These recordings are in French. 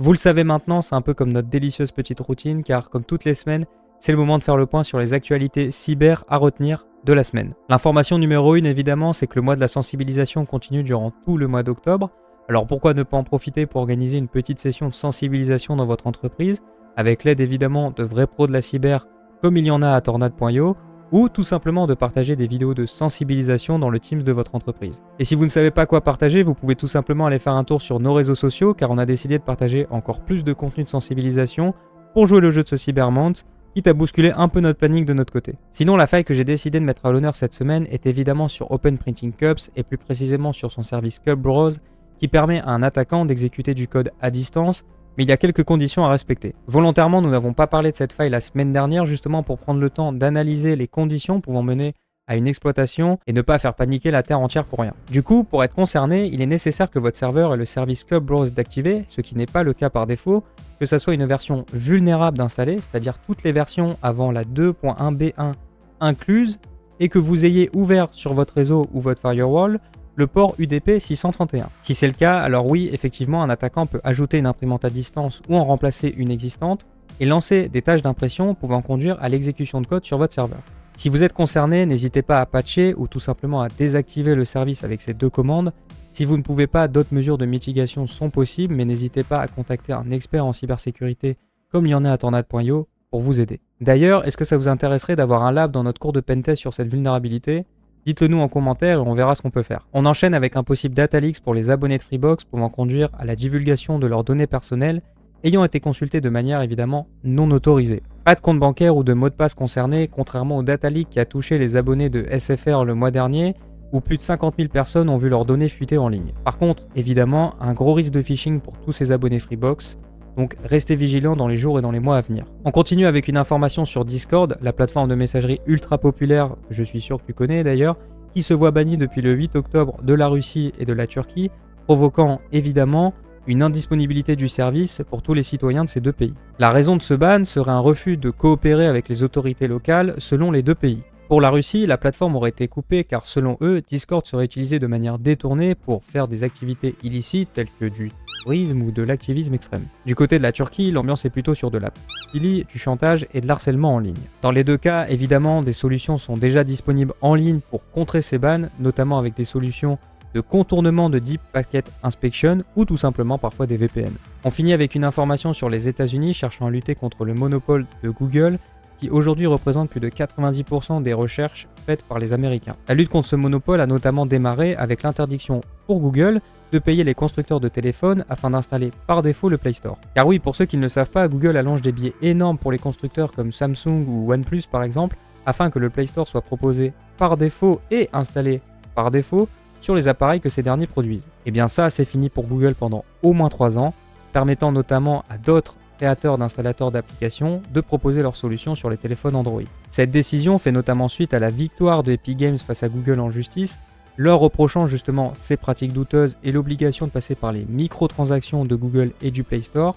Vous le savez maintenant, c'est un peu comme notre délicieuse petite routine, car comme toutes les semaines, c'est le moment de faire le point sur les actualités cyber à retenir de la semaine. L'information numéro 1, évidemment, c'est que le mois de la sensibilisation continue durant tout le mois d'octobre. Alors pourquoi ne pas en profiter pour organiser une petite session de sensibilisation dans votre entreprise, avec l'aide évidemment de vrais pros de la cyber, comme il y en a à Tornad.io, ou tout simplement de partager des vidéos de sensibilisation dans le Teams de votre entreprise. Et si vous ne savez pas quoi partager, vous pouvez tout simplement aller faire un tour sur nos réseaux sociaux, car on a décidé de partager encore plus de contenu de sensibilisation pour jouer le jeu de ce Cybermount, quitte à bousculer un peu notre planning de notre côté. Sinon, la faille que j'ai décidé de mettre à l'honneur cette semaine est évidemment sur Open Printing Cups, et plus précisément sur son service Cup Browse, qui permet à un attaquant d'exécuter du code à distance, mais il y a quelques conditions à respecter. Volontairement, nous n'avons pas parlé de cette faille la semaine dernière, justement pour prendre le temps d'analyser les conditions pouvant mener à une exploitation et ne pas faire paniquer la terre entière pour rien. Du coup, pour être concerné, il est nécessaire que votre serveur ait le service Cup Browse d'activer, ce qui n'est pas le cas par défaut, que ça soit une version vulnérable d'installer, c'est-à-dire toutes les versions avant la 2.1b1 incluses, et que vous ayez ouvert sur votre réseau ou votre firewall le port UDP 631. Si c'est le cas, alors oui, effectivement, un attaquant peut ajouter une imprimante à distance ou en remplacer une existante et lancer des tâches d'impression pouvant conduire à l'exécution de code sur votre serveur. Si vous êtes concerné, n'hésitez pas à patcher ou tout simplement à désactiver le service avec ces deux commandes. Si vous ne pouvez pas, d'autres mesures de mitigation sont possibles, mais n'hésitez pas à contacter un expert en cybersécurité comme il y en a à Tornad.io pour vous aider. D'ailleurs, est-ce que ça vous intéresserait d'avoir un lab dans notre cours de pentest sur cette vulnérabilité ? Dites-le nous en commentaire et on verra ce qu'on peut faire. On enchaîne avec un possible data leaks pour les abonnés de Freebox pouvant conduire à la divulgation de leurs données personnelles ayant été consultées de manière évidemment non autorisée. Pas de compte bancaire ou de mot de passe concerné, contrairement au data leak qui a touché les abonnés de SFR le mois dernier, où plus de 50 000 personnes ont vu leurs données fuiter en ligne. Par contre, évidemment, un gros risque de phishing pour tous ces abonnés Freebox, donc restez vigilants dans les jours et dans les mois à venir. On continue avec une information sur Discord, la plateforme de messagerie ultra populaire, que je suis sûr que tu connais d'ailleurs, qui se voit bannie depuis le 8 octobre de la Russie et de la Turquie, provoquant évidemment une indisponibilité du service pour tous les citoyens de ces deux pays. La raison de ce ban serait un refus de coopérer avec les autorités locales selon les deux pays. Pour la Russie, la plateforme aurait été coupée car selon eux, Discord serait utilisé de manière détournée pour faire des activités illicites telles que du terrorisme ou de l'activisme extrême. Du côté de la Turquie, l'ambiance est plutôt sur de la pédophilie, du chantage et de l'harcèlement en ligne. Dans les deux cas, évidemment, des solutions sont déjà disponibles en ligne pour contrer ces bans, notamment avec des solutions de contournement de Deep Packet Inspection ou tout simplement parfois des VPN. On finit avec une information sur les États-Unis cherchant à lutter contre le monopole de Google qui aujourd'hui représente plus de 90% des recherches faites par les Américains. La lutte contre ce monopole a notamment démarré avec l'interdiction pour Google de payer les constructeurs de téléphones afin d'installer par défaut le Play Store. Car oui, pour ceux qui ne le savent pas, Google allonge des billets énormes pour les constructeurs comme Samsung ou OnePlus par exemple, afin que le Play Store soit proposé par défaut et installé par défaut sur les appareils que ces derniers produisent. Et bien ça, c'est fini pour Google pendant au moins 3 ans, permettant notamment à d'autres créateurs d'installateurs d'applications de proposer leurs solutions sur les téléphones Android. Cette décision fait notamment suite à la victoire de Epic Games face à Google en justice, leur reprochant justement ces pratiques douteuses et l'obligation de passer par les microtransactions de Google et du Play Store,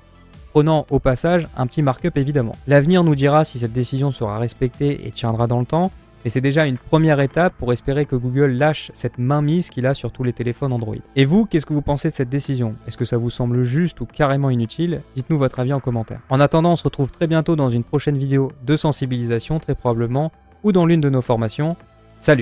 prenant au passage un petit markup évidemment. L'avenir nous dira si cette décision sera respectée et tiendra dans le temps, mais c'est déjà une première étape pour espérer que Google lâche cette mainmise qu'il a sur tous les téléphones Android. Et vous, qu'est-ce que vous pensez de cette décision ? Est-ce que ça vous semble juste ou carrément inutile ? Dites-nous votre avis en commentaire. En attendant, on se retrouve très bientôt dans une prochaine vidéo de sensibilisation, très probablement, ou dans l'une de nos formations. Salut !